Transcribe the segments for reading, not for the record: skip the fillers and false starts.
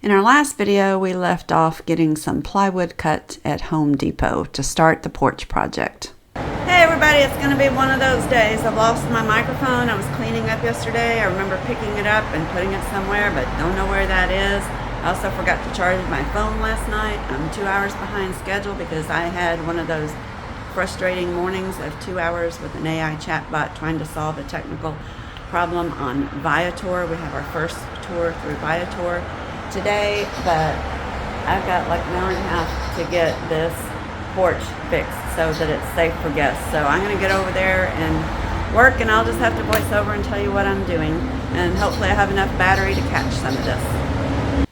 In our last video, we left off getting some plywood cut at Home Depot to start the porch project. Hey everybody, it's going to be one of those days. I've lost my microphone. I was cleaning up yesterday. I remember picking it up and putting it somewhere, but don't know where that is. I also forgot to charge my phone last night. I'm 2 hours behind schedule because I had one of those frustrating mornings of 2 hours with an AI chatbot trying to solve a technical problem on Viator. We have our first tour through Viator today, but I've got like an hour and a half to get this porch fixed so that it's safe for guests. So I'm going to get over there and work, and I'll just have to voice over and tell you what I'm doing, and hopefully I have enough battery to catch some of this.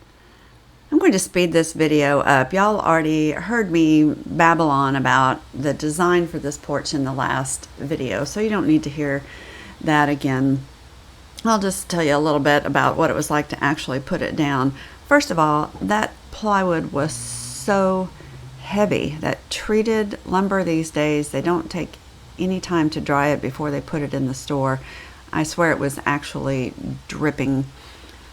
I'm going to speed this video up. Y'all already heard me babble on about the design for this porch in the last video, so you don't need to hear that again. I'll just tell you a little bit about what it was like to actually put it down. First of all, that plywood was so heavy. That treated lumber these days, they don't take any time to dry it before they put it in the store. I swear it was actually dripping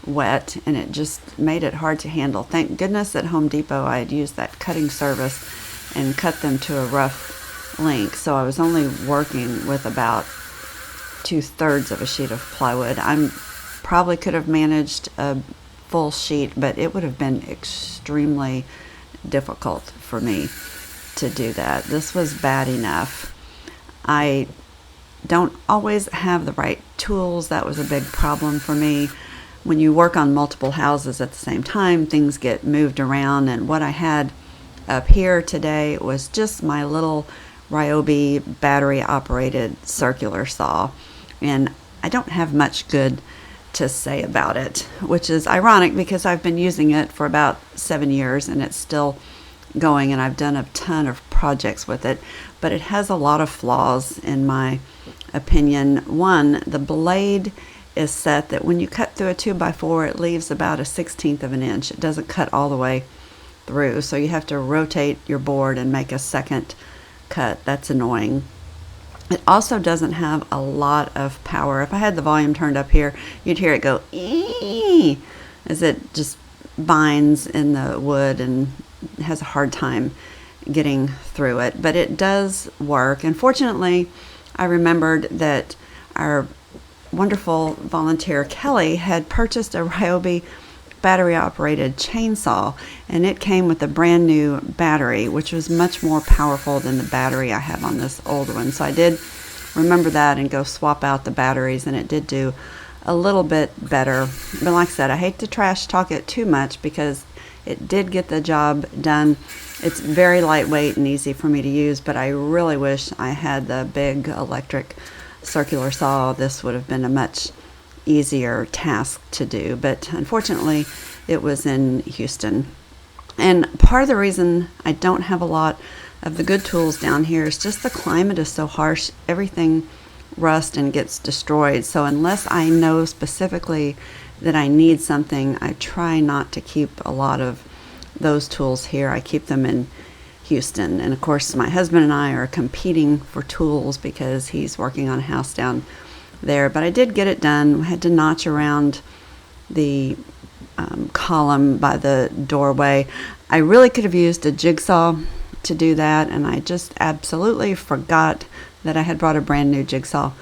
wet, and it just made it hard to handle. Thank goodness at Home Depot I had used that cutting service and cut them to a rough length, so I was only working with about 2/3 of a sheet of plywood. I probably could have managed a full sheet, but it would have been extremely difficult for me to do that. This was bad enough. I don't always have the right tools. That was a big problem for me. When you work on multiple houses at the same time, things get moved around, and what I had up here today was just my little Ryobi battery operated circular saw, and I don't have much good to say about it, which is ironic because I've been using it for about 7 years and it's still going, and I've done a ton of projects with it, but it has a lot of flaws in my opinion. One, the blade is set that when you cut through a 2x4, it leaves about a 1/16 of an inch. It doesn't cut all the way through, so you have to rotate your board and make a second cut. That's annoying. It also doesn't have a lot of power. If I had the volume turned up here, you'd hear it go ee as it just binds in the wood and has a hard time getting through it. But it does work, and fortunately I remembered that our wonderful volunteer Kelly had purchased a Ryobi battery operated chainsaw, and it came with a brand new battery, which was much more powerful than the battery I have on this old one. So I did remember that and go swap out the batteries, and it did do a little bit better. But like I said, I hate to trash talk it too much because it did get the job done. It's very lightweight and easy for me to use, but I really wish I had the big electric circular saw. This would have been a much easier task to do, but unfortunately it was in Houston. And part of the reason I don't have a lot of the good tools down here is just the climate is so harsh. Everything rusts and gets destroyed, so unless I know specifically that I need something, I try not to keep a lot of those tools here. I keep them in Houston, and of course my husband and I are competing for tools because he's working on a house down there. But I did get it done. I had to notch around the column by the doorway. I really could have used a jigsaw to do that, and I just absolutely forgot that I had brought a brand new jigsaw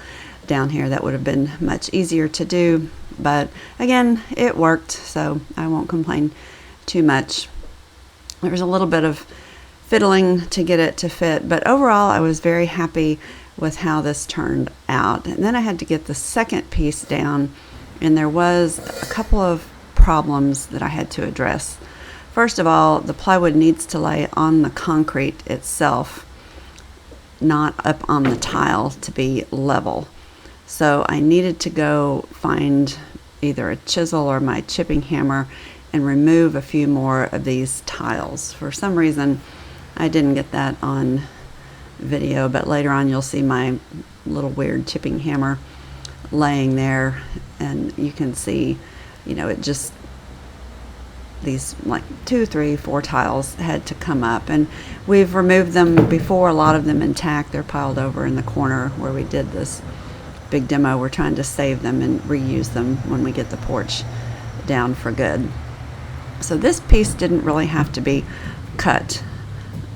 down here. That would have been much easier to do, but again, it worked, so I won't complain too much. There was a little bit of fiddling to get it to fit, but overall I was very happy with how this turned out. And then I had to get the second piece down, and there was a couple of problems that I had to address. First of all, the plywood needs to lay on the concrete itself, not up on the tile, to be level. So I needed to go find either a chisel or my chipping hammer and remove a few more of these tiles. For some reason I didn't get that on video, but later on you'll see my little weird chipping hammer laying there, and you can see, you know, it just, these like 2, 3, 4 tiles had to come up, and we've removed them before, a lot of them intact. They're piled over in the corner where we did this big demo. We're trying to save them and reuse them when we get the porch down for good. So this piece didn't really have to be cut.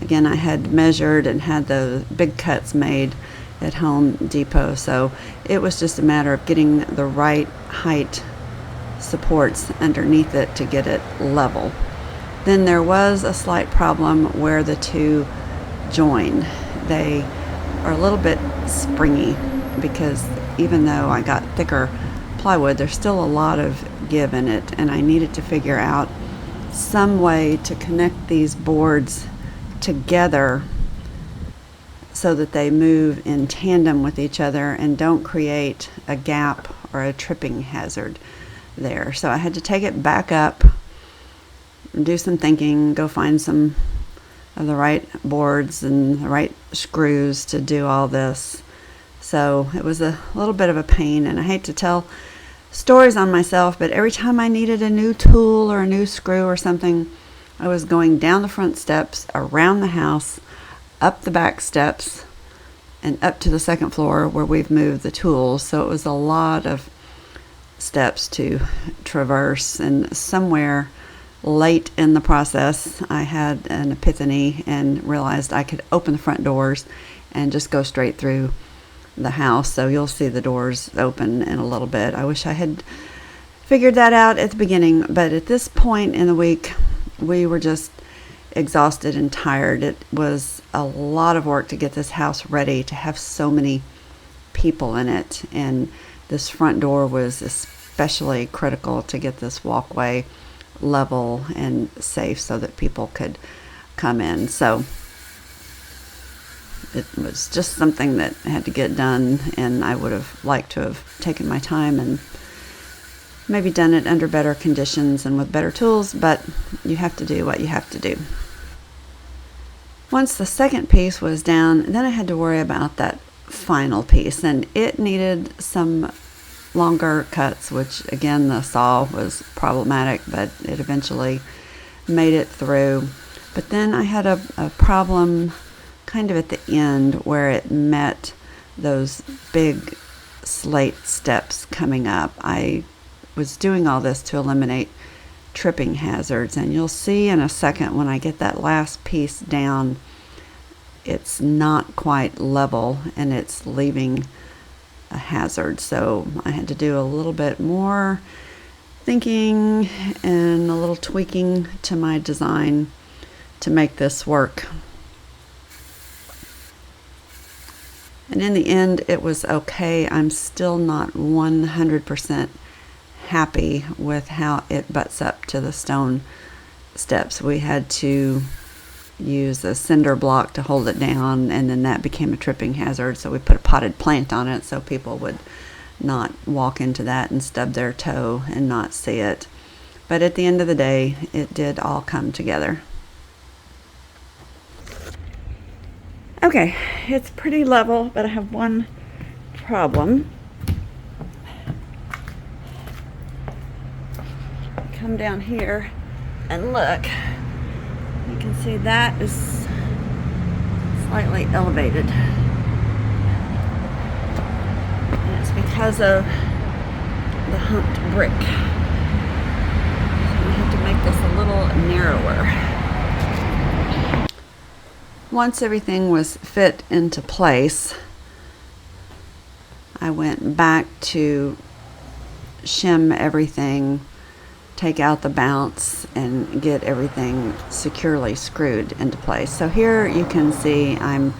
Again, I had measured and had the big cuts made at Home Depot, so it was just a matter of getting the right height supports underneath it to get it level. Then there was a slight problem where the two join. They are a little bit springy because even though I got thicker plywood, there's still a lot of give in it, and I needed to figure out some way to connect these boards together so that they move in tandem with each other and don't create a gap or a tripping hazard there. So I had to take it back up, do some thinking, go find some of the right boards and the right screws to do all this. So it was a little bit of a pain, and I hate to tell stories on myself, but every time I needed a new tool or a new screw or something, I was going down the front steps, around the house, up the back steps, and up to the second floor where we've moved the tools. So it was a lot of steps to traverse, and somewhere late in the process I had an epiphany and realized I could open the front doors and just go straight through the house. So you'll see the doors open in a little bit. I wish I had figured that out at the beginning, but at this point in the week we were just exhausted and tired. It was a lot of work to get this house ready to have so many people in it, and this front door was especially critical to get this walkway level and safe so that people could come in. So it was just something that had to get done, and I would have liked to have taken my time and maybe done it under better conditions and with better tools, but you have to do what you have to do. Once the second piece was down, then I had to worry about that final piece, and it needed some longer cuts, which again the saw was problematic, but it eventually made it through. But then I had a problem kind of at the end where it met those big slate steps coming up. I was doing all this to eliminate tripping hazards, and you'll see in a second when I get that last piece down, it's not quite level and it's leaving a hazard. So I had to do a little bit more thinking and a little tweaking to my design to make this work. And in the end, it was okay. I'm still not 100% happy with how it butts up to the stone steps. We had to use a cinder block to hold it down, and then that became a tripping hazard, so we put a potted plant on it so people would not walk into that and stub their toe and not see it. But at the end of the day, it did all come together. Okay, it's pretty level, but I have one problem. Come down here and look. You can see that is slightly elevated. And it's because of the humped brick. So we have to make this a little narrower. Once everything was fit into place, I went back to shim everything, take out the bounce, and get everything securely screwed into place. So here you can see I'm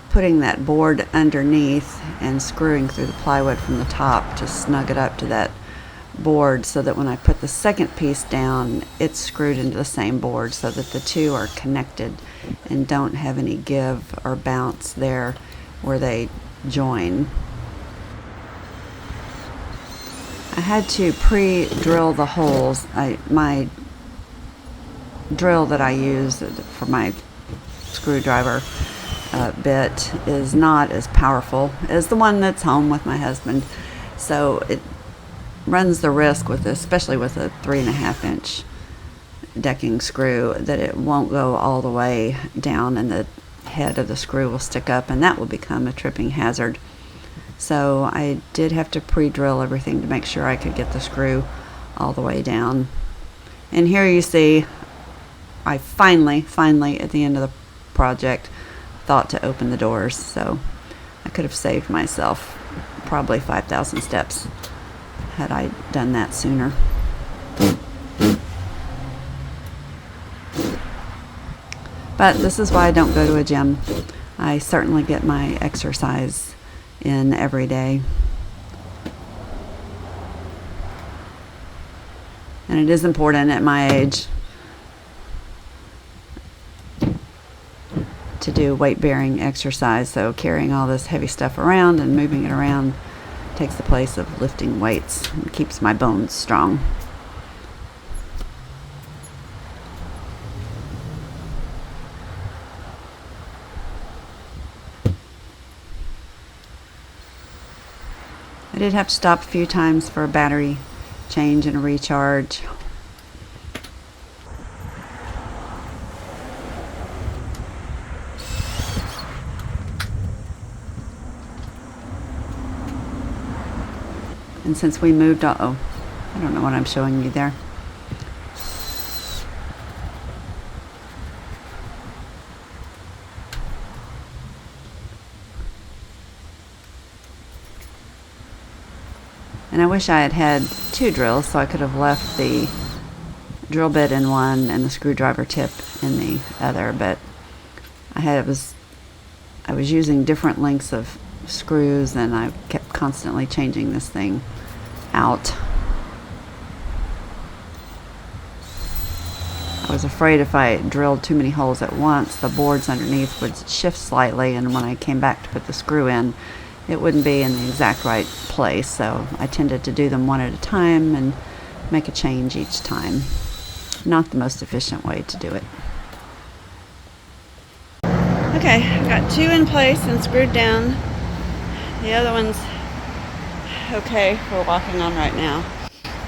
putting that board underneath and screwing through the plywood from the top to snug it up to that board so that when I put the second piece down, it's screwed into the same board so that the two are connected and don't have any give or bounce there where they join. I had to pre-drill the holes. My drill that I use for my screwdriver bit is not as powerful as the one that's home with my husband, so it runs the risk with this, especially with a 3.5-inch decking screw, that it won't go all the way down and the head of the screw will stick up, and that will become a tripping hazard. So I did have to pre-drill everything to make sure I could get the screw all the way down. And here you see, I finally, at the end of the project, thought to open the doors. So I could have saved myself probably 5,000 steps had I done that sooner. But this is why I don't go to a gym. I certainly get my exercise in every day. And it is important at my age to do weight-bearing exercise. So carrying all this heavy stuff around and moving it around takes the place of lifting weights and keeps my bones strong. I did have to stop a few times for a battery change and a recharge. And since we moved, I don't know what I'm showing you there. And I wish I had had 2 drills, so I could have left the drill bit in one and the screwdriver tip in the other, but I was using different lengths of screws, and I kept constantly changing this thing out. I was afraid if I drilled too many holes at once, the boards underneath would shift slightly, and when I came back to put the screw in, it wouldn't be in the exact right place. So I tended to do them one at a time and make a change each time. Not the most efficient way to do it. Okay, I've got 2 in place and screwed down. The other one's okay for walking on right now,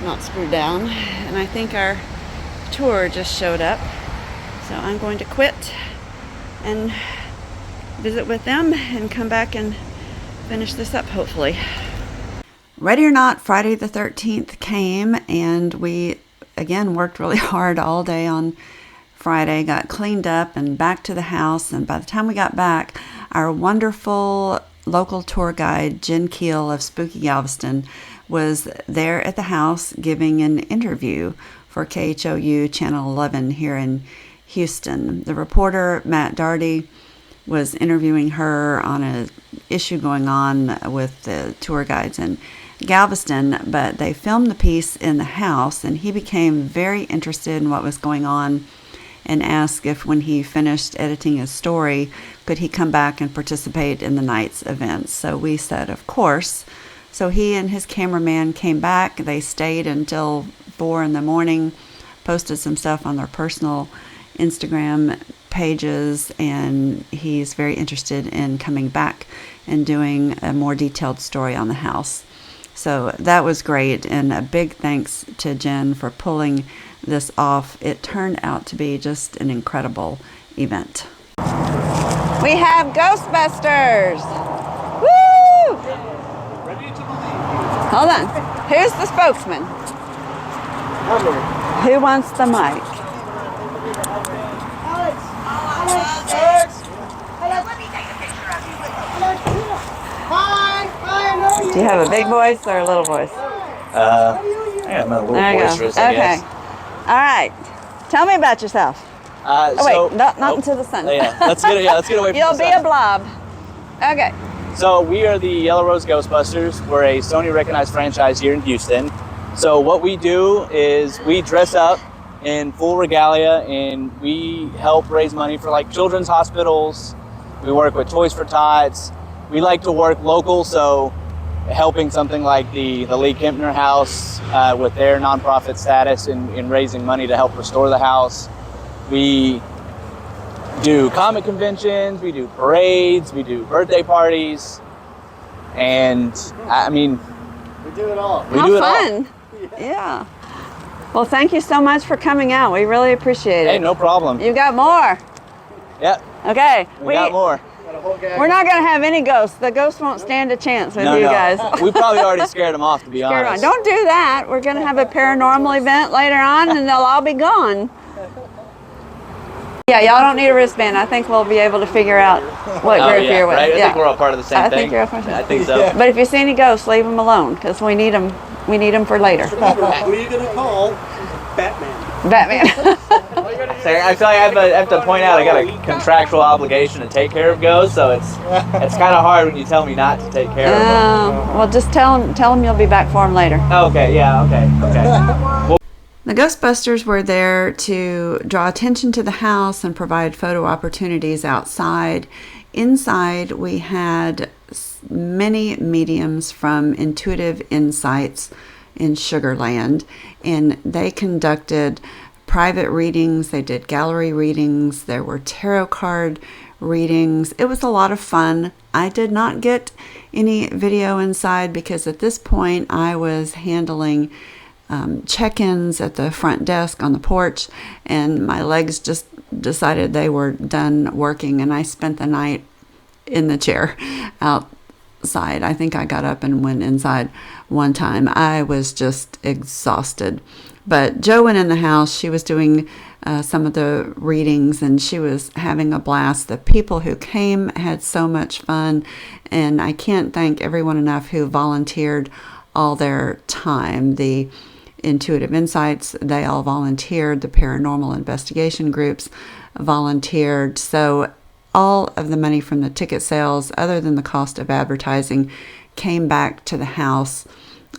not screwed down. And I think our tour just showed up, so I'm going to quit and visit with them and come back and finish this up, hopefully. Ready or not, Friday the 13th came, and we again worked really hard all day on Friday, got cleaned up and back to the house. And by the time we got back, our wonderful local tour guide, Gin Keel of Spooky Galveston, was there at the house giving an interview for KHOU Channel 11 here in Houston. The reporter, Matt Darty, was interviewing her on an issue going on with the tour guides in Galveston, but they filmed the piece in the house, and he became very interested in what was going on and asked if when he finished editing his story, could he come back and participate in the night's events. So we said, of course. So he and his cameraman came back. They stayed until 4 in the morning, posted some stuff on their personal Instagram pages, and he's very interested in coming back and doing a more detailed story on the house. So that was great, and a big thanks to Jen for pulling this off. It turned out to be just an incredible event. We have Ghostbusters! Woo! Hold on. Who's the spokesman? Who wants the mic? Do you have a big voice or a little voice? I got my little boisterous, I guess. All right. Tell me about yourself. Not into the sun. Let's get away from the sun. You'll be a blob. Okay. So we are the Yellow Rose Ghostbusters. We're a Sony recognized franchise here in Houston. So what we do is we dress up in full regalia, and we help raise money for like children's hospitals. We work with Toys for Tots. We like to work local, so helping something like the League-Kempner house with their nonprofit status in raising money to help restore the house. We do comic conventions, we do parades, we do birthday parties, and I mean, we do it all. How fun. Yeah. Well, thank you so much for coming out. We really appreciate it. Hey, no problem. You got more. Yep. Okay. We got more. We're not going to have any ghosts. The ghosts won't stand a chance with you guys. We probably already scared them off, to be honest. Don't do that. We're going to have a paranormal event later on, and they'll all be gone. Yeah, y'all don't need a wristband. I think we'll be able to figure out what group you're with. Right? I yeah. think we're all part of the same thing. I think you're all part of the same. I think so. But if you see any ghosts, leave them alone, because we need them. We need them for later. Who are you going to call? Batman. Batman. So I feel like I have to point out I got a contractual obligation to take care of ghosts, so it's kind of hard when you tell me not to take care of them. Well, just tell them you'll be back for them later. Okay, yeah, okay. Well, the Ghostbusters were there to draw attention to the house and provide photo opportunities outside. Inside, we had many mediums from Intuitive Insights in Sugarland, and they conducted private readings. They did gallery readings. There were tarot card readings. It was a lot of fun. I did not get any video inside because at this point I was handling check-ins at the front desk on the porch, and my legs just decided they were done working, and I spent the night in the chair outside. I think I got up and went inside one time. I was just exhausted. But Jo went in the house. She was doing some of the readings, and she was having a blast. The people who came had so much fun, and I can't thank everyone enough who volunteered all their time. The Intuitive Insights, they all volunteered. The paranormal investigation groups volunteered. So all of the money from the ticket sales, other than the cost of advertising, came back to the house.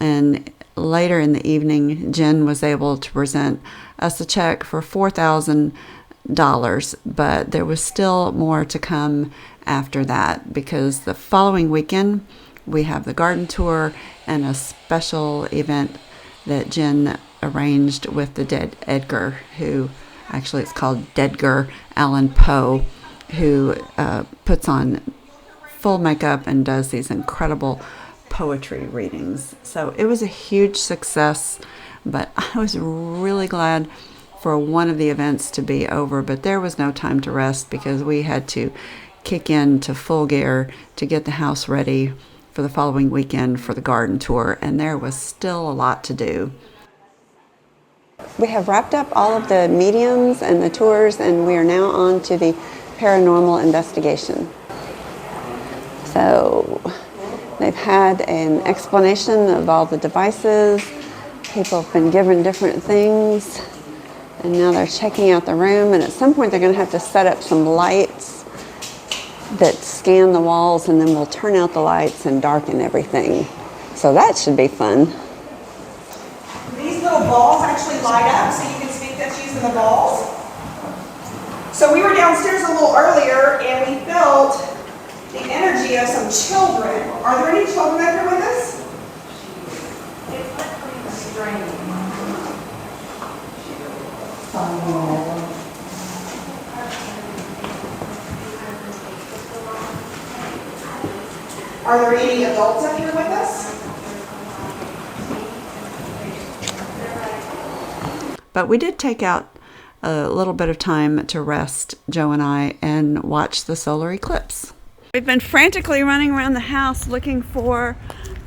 And later in the evening, Jen was able to present us a check for $4,000, but there was still more to come after that, because the following weekend we have the garden tour and a special event that Jen arranged with the dead Edgar, who actually it's called Deadgar Allan Poe, who puts on full makeup and does these incredible poetry readings. So it was a huge success, but I was really glad for one of the events to be over, but there was no time to rest because we had to kick into full gear to get the house ready for the following weekend for the garden tour, and there was still a lot to do. We have wrapped up all of the mediums and the tours, and we are now on to the paranormal investigation. So they've had an explanation of all the devices. People have been given different things, and now they're checking out the room, and at some point they're going to have to set up some lights that scan the walls, and then we'll turn out the lights and darken everything. So that should be fun. These little balls actually light up, so you can speak that's using the balls. So we were downstairs a little earlier, and we felt the energy of some children. Are there any children up here with us? It's pretty strange. Are there any adults up here with us? But we did take out a little bit of time to rest, Jo and I, and watch the solar eclipse. We've been frantically running around the house looking for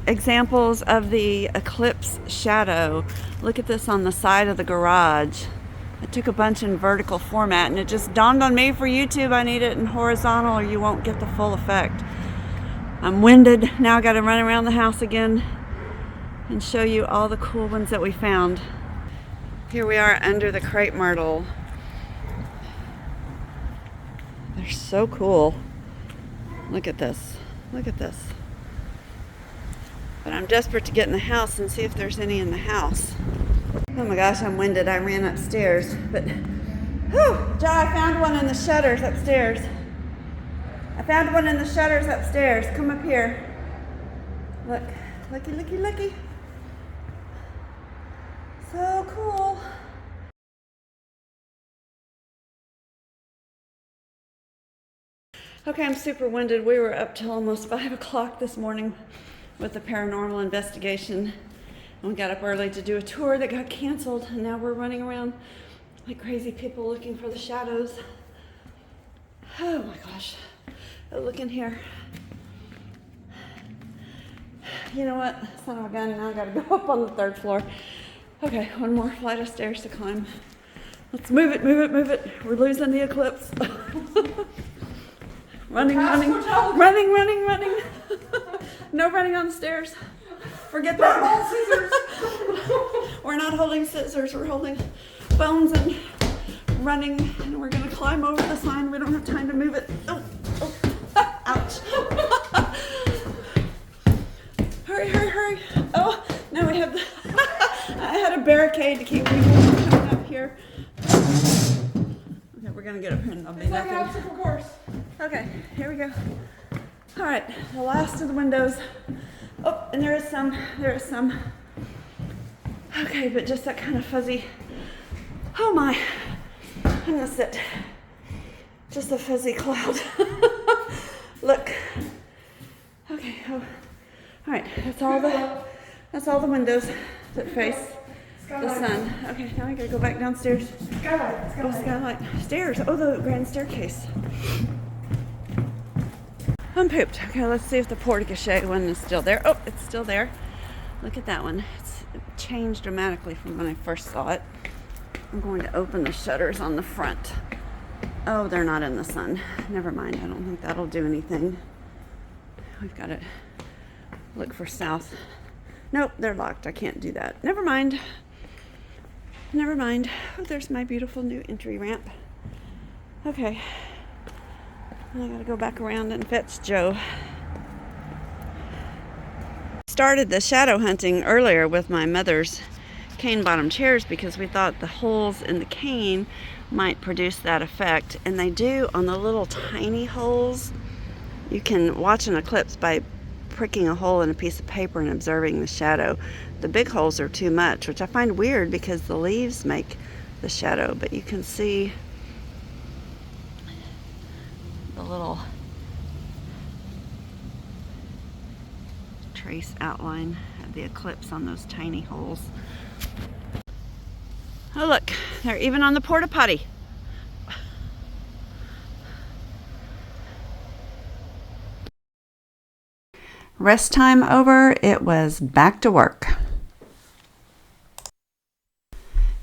examples of the eclipse shadow. Look at this on the side of the garage. I took a bunch in vertical format, and it just dawned on me for YouTube I need it in horizontal or you won't get the full effect. I'm winded. Now I got to run around the house again and show you all the cool ones that we found. Here we are under the crepe myrtle. They're so cool. Look at this. Look at this. But I'm desperate to get in the house and see if there's any in the house. Oh my gosh, I'm winded. I ran upstairs. But, whew, Jo, I found one in the shutters upstairs. I found one in the shutters upstairs. Come up here. Look. Looky, looky, looky. So cool. Okay, I'm super winded. We were up till almost 5 o'clock this morning with the paranormal investigation. And we got up early to do a tour that got canceled, and now we're running around like crazy people looking for the shadows. Oh my gosh. Oh, look in here. You know what? Son of a gun, now I gotta go up on the 3rd floor. Okay, one more flight of stairs to climb. Let's move it, move it, move it. We're losing the eclipse. Running, running, running, running, running. No running on the stairs. Forget that. Scissors. We're not holding scissors, we're holding bones and running, and we're gonna climb over the sign. We don't have time to move it. Oh, oh. Ouch. Hurry, hurry, hurry. Oh, now we have the I had a barricade to keep people from coming up here. Okay, we're gonna get up here and I'll be nothing. It's like an obstacle course. Okay, here we go. All right, the last of the windows. Oh, and there is some. Okay, but just that kind of fuzzy. Oh my, I'm gonna sit. Just a fuzzy cloud. Look. Okay, oh. All right, that's all the windows that face the sun. Okay, now I gotta go back downstairs. Skylight. Oh, skylight. Stairs. Oh, the grand staircase. I'm pooped. Okay, let's see if the porte-cochere one is still there. Oh, it's still there. Look at that one. It's changed dramatically from when I first saw it. I'm going to open the shutters on the front. Oh, they're not in the sun. Never mind. I don't think that'll do anything. We've got to look for south. Nope, they're locked. I can't do that. Never mind. Never mind. Oh, there's my beautiful new entry ramp. Okay. I gotta go back around and fetch Joe. Started the shadow hunting earlier with my mother's cane bottom chairs because we thought the holes in the cane might produce that effect, and they do on the little tiny holes. You can watch an eclipse by pricking a hole in a piece of paper and observing the shadow. The big holes are too much, which I find weird because the leaves make the shadow, but you can see the little trace outline of the eclipse on those tiny holes. Oh look, they're even on the porta potty. Rest time over, it was back to work.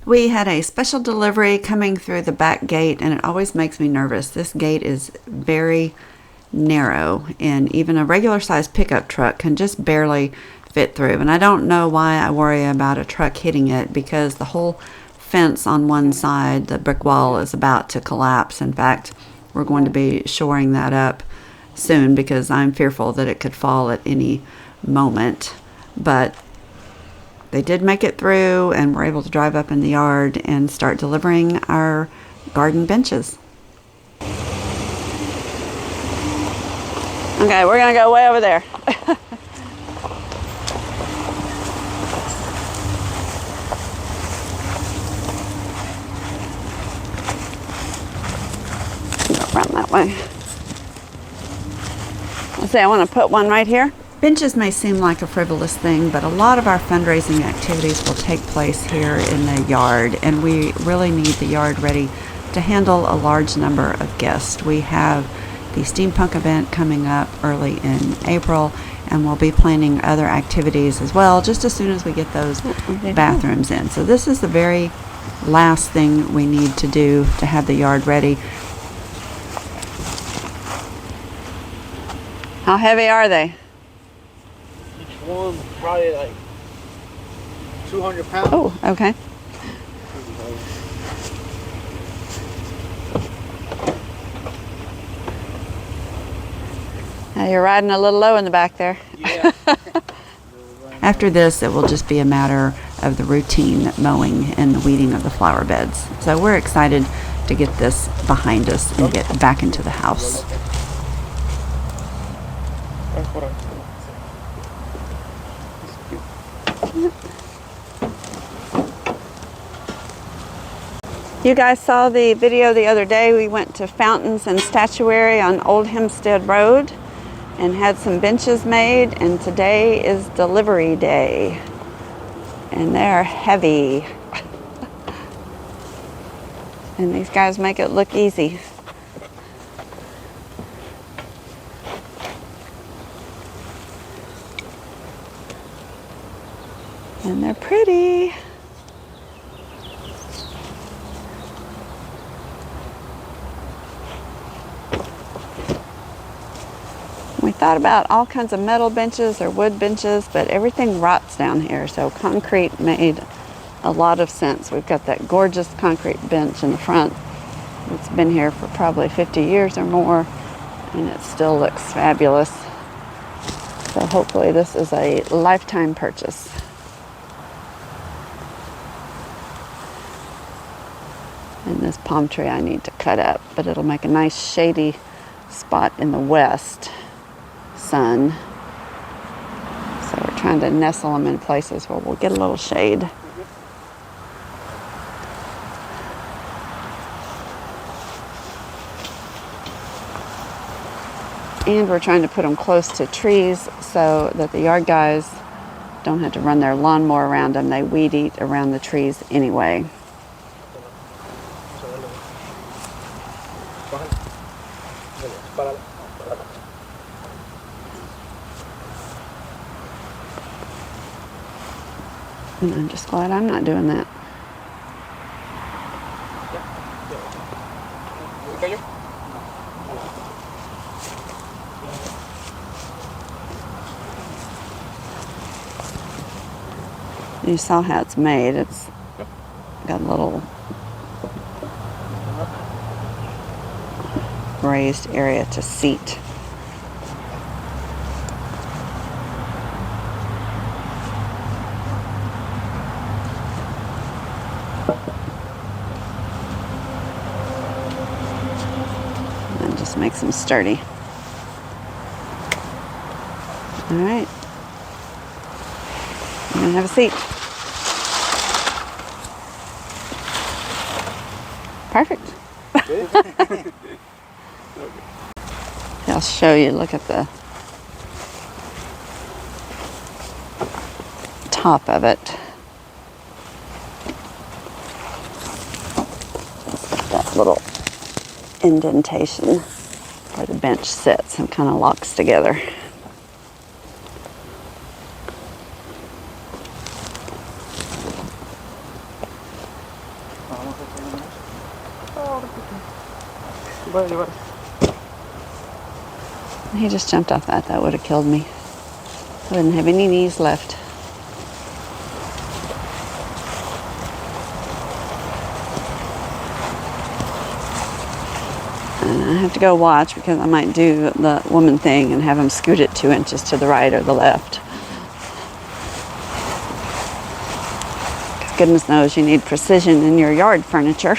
We had a special delivery coming through the back gate, and it always makes me nervous. This gate is very narrow, and even a regular sized pickup truck can just barely fit through. And I don't know why I worry about a truck hitting it, because the whole fence on one side, the brick wall, is about to collapse. In fact, we're going to be shoring that up soon because I'm fearful that it could fall at any moment. But they did make it through, and we're able to drive up in the yard and start delivering our garden benches. Okay, we're gonna go way over there. Go around that way. Let's see, I want to put one right here. Benches may seem like a frivolous thing, but a lot of our fundraising activities will take place here in the yard, and we really need the yard ready to handle a large number of guests. We have the steampunk event coming up early in April, and we'll be planning other activities as well just as soon as we get those bathrooms in. So this is the very last thing we need to do to have the yard ready. How heavy are they? Each one probably like 200 pounds. Oh, okay. Now you're riding a little low in the back there. Yeah. After this, it will just be a matter of the routine mowing and the weeding of the flower beds. So we're excited to get this behind us and get back into the house. That's what You guys saw the video the other day. We went to Fountains and Statuary on Old Hempstead Road and had some benches made, and today is delivery day. And they're heavy. And these guys make it look easy. they're pretty. We thought about all kinds of metal benches or wood benches, but everything rots down here, so concrete made a lot of sense. We've got that gorgeous concrete bench in the front. It's been here for probably 50 years or more, and it still looks fabulous. So hopefully this is a lifetime purchase. And this palm tree I need to cut up, but it'll make a nice shady spot in the west sun. So we're trying to nestle them in places where we'll get a little shade. And we're trying to put them close to trees so that the yard guys don't have to run their lawnmower around them. They weed eat around the trees anyway. And I'm just glad I'm not doing that. You saw how it's made. It's got a little raised area to seat. And just makes them sturdy. All right. You can have a seat. Perfect. I'll show you. Look at the top of it. That little indentation where the bench sits and kind of locks together. He just jumped off that. That would have killed me. I wouldn't have any knees left. And I have to go watch because I might do the woman thing and have him scoot it 2 inches to the right or the left. Because goodness knows you need precision in your yard furniture.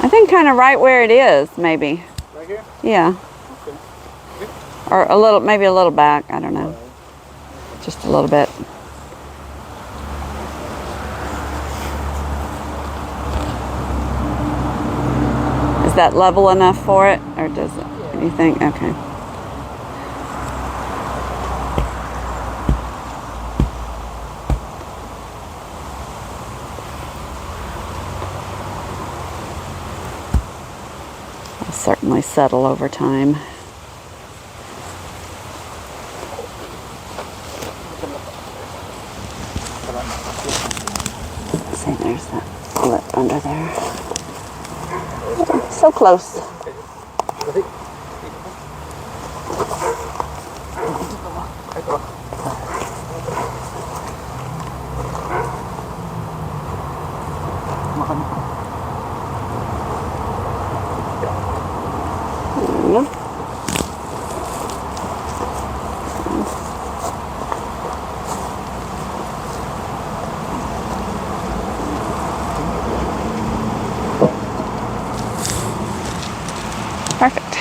I think kind of right where it is, maybe. Right here? Yeah. Okay. Or a little, maybe a little back. I don't know. Just a little bit. Is that level enough for it, or does it? What do you think? Okay. Certainly settle over time. See, there's that lip under there. So close. Perfect.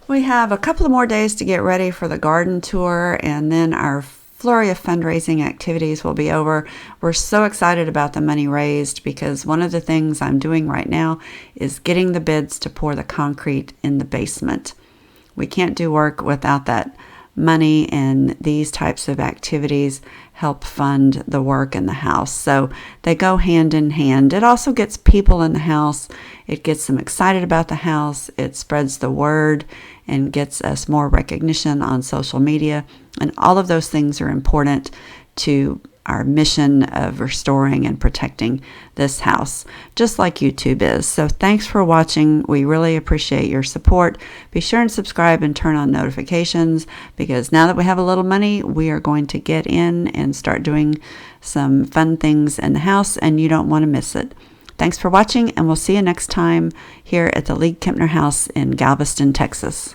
We have a couple of more days to get ready for the garden tour, and then our flurry of fundraising activities will be over. We're so excited about the money raised because one of the things I'm doing right now is getting the bids to pour the concrete in the basement. We can't do work without that money and these types of activities help fund the work in the house. So they go hand in hand. It also gets people in the house. It gets them excited about the house. It spreads the word and gets us more recognition on social media. And all of those things are important to our mission of restoring and protecting this house, just like YouTube is. So thanks for watching. We really appreciate your support. Be sure and subscribe and turn on notifications, because now that we have a little money, we are going to get in and start doing some fun things in the house, and you don't want to miss it. Thanks for watching, and we'll see you next time here at the League-Kempner house in Galveston, Texas.